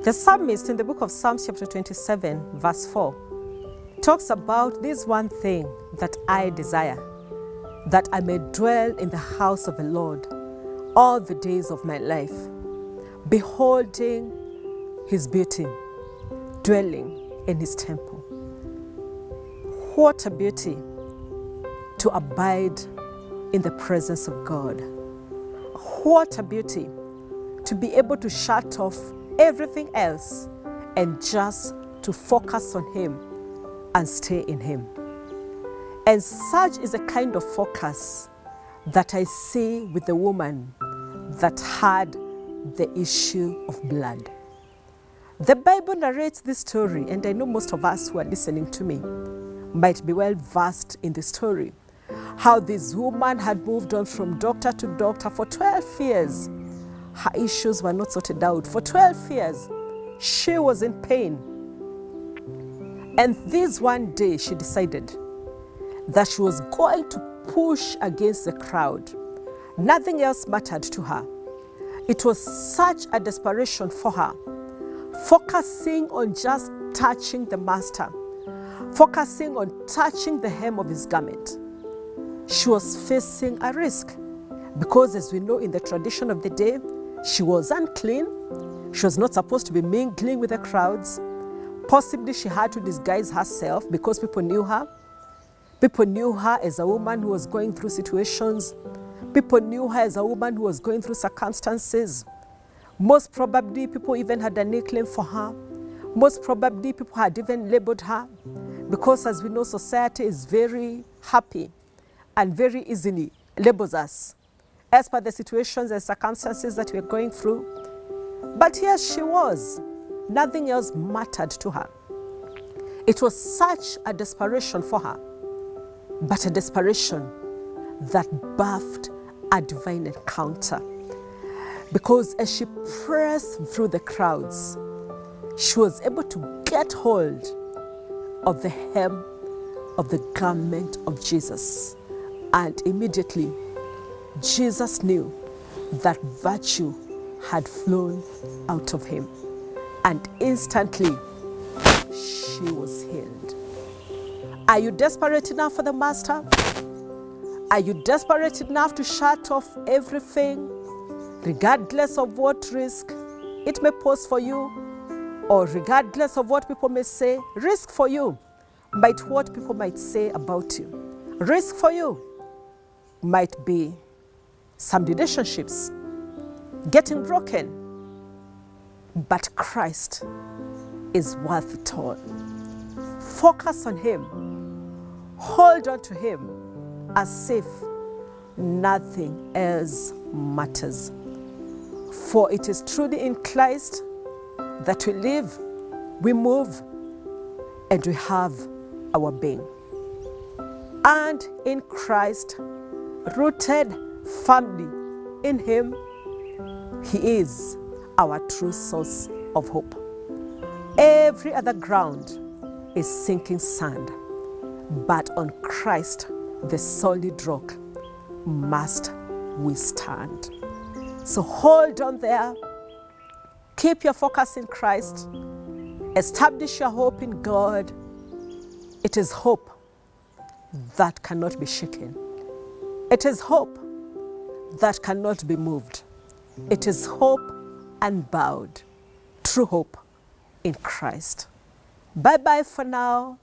The psalmist in the book of Psalms chapter 27 verse 4 talks about this one thing that I desire, that I may dwell in the house of the Lord all the days of my life, beholding his beauty, dwelling in his temple. What a beauty to abide in the presence of God. What a beauty to be able to shut off everything else and just to focus on him and stay in him. And such is the kind of focus that I see with the woman that had the issue of blood. The Bible narrates this story, and I know most of us who are listening to me might be well versed in the story. How this woman had moved on from doctor to doctor for 12 years. Her issues were not sorted out. For 12 years, she was in pain. And this one day, she decided that she was going to push against the crowd. Nothing else mattered to her. It was such a desperation for her, focusing on just touching the master, focusing on touching the hem of his garment. She was facing a risk because, as we know in the tradition of the day, she was unclean. She was not supposed to be mingling with the crowds. Possibly she had to disguise herself because people knew her. People knew her as a woman who was going through situations. People knew her as a woman who was going through circumstances. Most probably people even had a nickname for her. Most probably people had even labeled her, because as we know, society is very happy and very easily labels us as per the situations and circumstances that we're going through. But here she was. Nothing else mattered to her. It was such a desperation for her, but a desperation that birthed a divine encounter. Because as she pressed through the crowds, she was able to get hold of the hem of the garment of Jesus. And immediately, Jesus knew that virtue had flown out of him. And instantly, she was healed. Are you desperate enough for the Master? Are you desperate enough to shut off everything, regardless of what risk it may pose for you, or regardless of what people may say? Risk for you might what people might say about you. Risk for you might be some relationships getting broken, but Christ is worth it all. Focus on him. Hold on to him as if nothing else matters. For it is truly in Christ that we live, we move, and we have our being. And in Christ, rooted firmly in him, he is our true source of hope. Every other ground is sinking sand, but on Christ, the solid rock, must we stand. So hold on there. Keep your focus in Christ. Establish your hope in God. It is hope that cannot be shaken. It is hope that cannot be moved. It is hope unbowed. True hope in Christ. Bye-bye for now.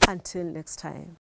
Until next time.